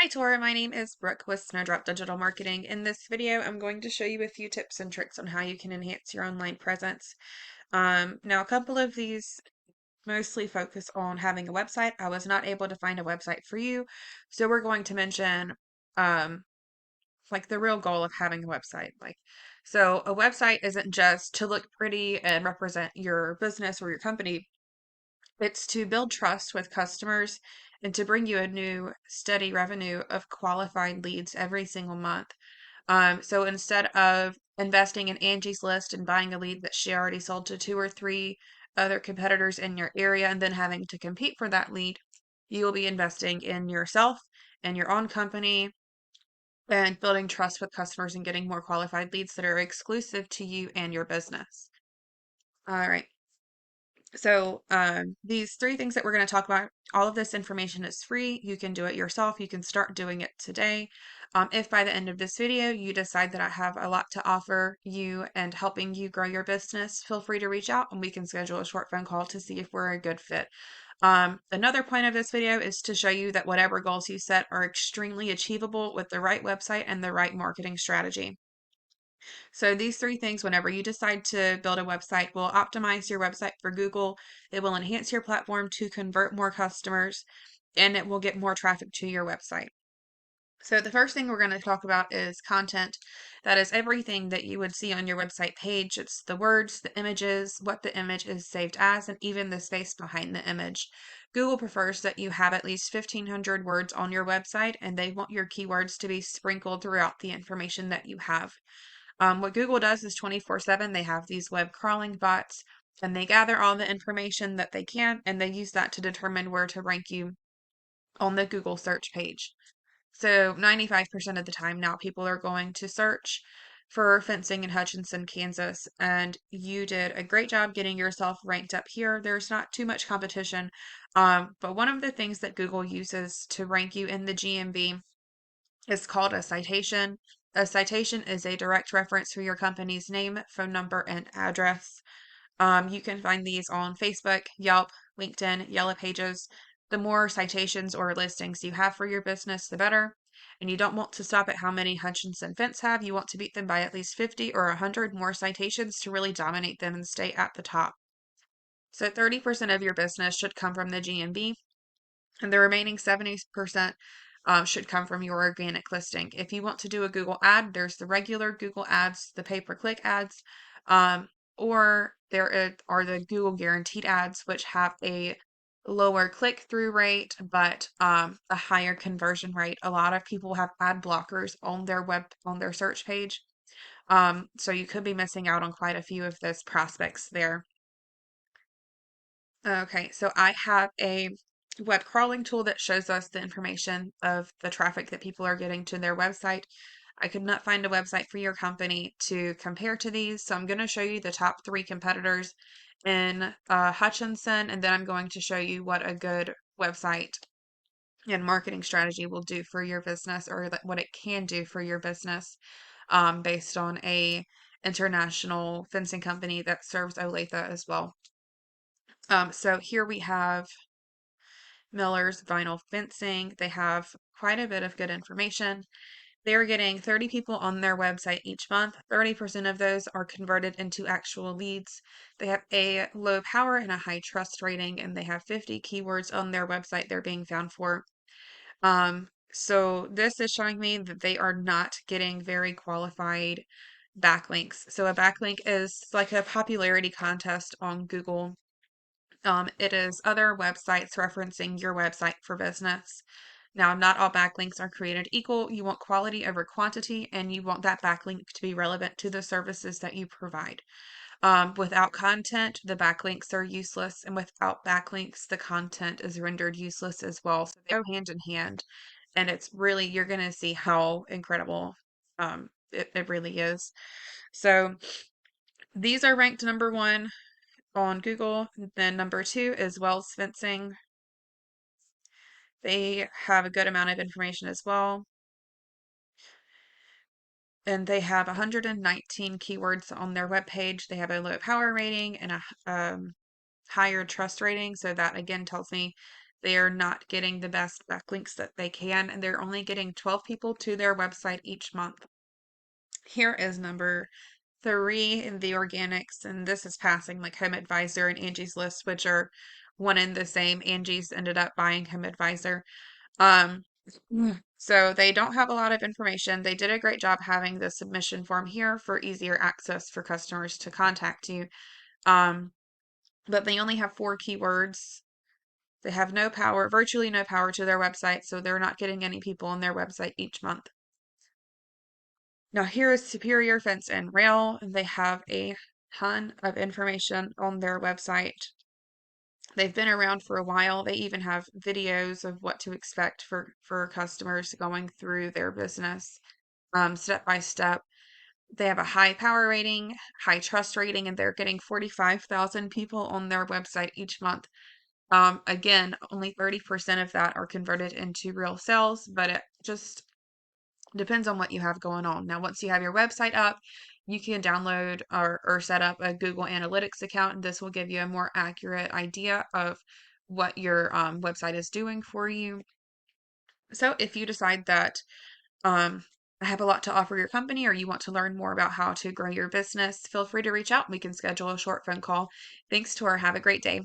Hi Tora, my name is Brooke with Snowdrop Digital Marketing. In this video, I'm going to show you a few tips and tricks on how you can enhance your online presence. Now, a couple of these mostly focus on having a website. I was not able to find a website for you, so we're going to mention um, like the real goal of having a website. So a website isn't just to look pretty and represent your business or your company. It's to build trust with customers and to bring you a new steady revenue of qualified leads every single month. So instead of investing in Angie's List and buying a lead that she already sold to two or three other competitors in your area and then having to compete for that lead, you will be investing in yourself and your own company and building trust with customers and getting more qualified leads that are exclusive to you and your business. All right. So, these three things that we're going to talk about, all of this information is free. You can do it yourself. You can start doing it today. If by the end of this video you decide that I have a lot to offer you and helping you grow your business, feel free to reach out and we can schedule a short phone call to see if we're a good fit. Another point of this video is to show you that whatever goals you set are extremely achievable with the right website and the right marketing strategy. So these three things, whenever you decide to build a website, will optimize your website for Google. It will enhance your platform to convert more customers, and it will get more traffic to your website. So the first thing we're going to talk about is content. That is everything that you would see on your website page. It's the words, the images, what the image is saved as, and even the space behind the image. Google prefers that you have at least 1,500 words on your website, and they want your keywords to be sprinkled throughout the information that you have. What Google does is 24/7. They have these web crawling bots and they gather all the information that they can and they use that to determine where to rank you on the Google search page. So 95% of the time now people are going to search for fencing in Hutchinson, Kansas, and you did a great job getting yourself ranked up here. There's not too much competition. But one of the things that Google uses to rank you in the GMB is called a citation. A citation is a direct reference for your company's name, phone number, and address. You can find these on Facebook, Yelp, LinkedIn, Yellow Pages. The more citations or listings you have for your business, the better. And you don't want to stop at how many Hutchinson Fence have. You want to beat them by at least 50 or 100 more citations to really dominate them and stay at the top. So 30% of your business should come from the GMB, and the remaining 70% should come from your organic listing. If you want to do a Google ad, there's the regular Google ads, the pay-per-click ads, or there are the Google guaranteed ads, which have a lower click-through rate, but a higher conversion rate. A lot of people have ad blockers on their search page. So you could be missing out on quite a few of those prospects there. Okay, so I have a web crawling tool that shows us the information of the traffic that people are getting to their website. I could not find a website for your company to compare to these, so I'm going to show you the top three competitors in Hutchinson, and then I'm going to show you what a good website and marketing strategy will do for your business, or what it can do for your business, based on a international fencing company that serves Olathe as well. So here we have Miller's Vinyl Fencing. They have quite a bit of good information. They're getting 30 people on their website each month. 30% of those are converted into actual leads. They have a low power and a high trust rating, and they have 50 keywords on their website they're being found for. So this is showing me that they are not getting very qualified backlinks. So a backlink is like a popularity contest on Google. It is other websites referencing your website for business. Now, not all backlinks are created equal. You want quality over quantity, and you want that backlink to be relevant to the services that you provide. Without content, the backlinks are useless, and without backlinks, the content is rendered useless as well. So they go hand in hand, and it's really, you're going to see how incredible it really is. So these are ranked number one on Google. Then number two is Wells Fencing. They have a good amount of information as well. And they have 119 keywords on their webpage. They have a low power rating and a higher trust rating. So that again tells me they're not getting the best backlinks that they can, and they're only getting 12 people to their website each month. Here is number 3 in the organics, and this is passing like Home Advisor and Angie's List, which are one and the same. Angie's ended up buying Home Advisor. Um, so they don't have a lot of information. They did a great job having the submission form here for easier access for customers to contact you. But they only have 4 keywords. They have no power, virtually no power to their website, so they're not getting any people on their website each month. Now here is Superior Fence and Rail, and they have a ton of information on their website. They've been around for a while. They even have videos of what to expect for customers going through their business, step by step. They have a high power rating, high trust rating, and they're getting 45,000 people on their website each month. Again, only 30% of that are converted into real sales, but it just depends on what you have going on. Now, once you have your website up, you can download or set up a Google Analytics account, and this will give you a more accurate idea of what your website is doing for you. So if you decide that I have a lot to offer your company, or you want to learn more about how to grow your business, feel free to reach out. We can schedule a short phone call. Thanks, Tor. Have a great day.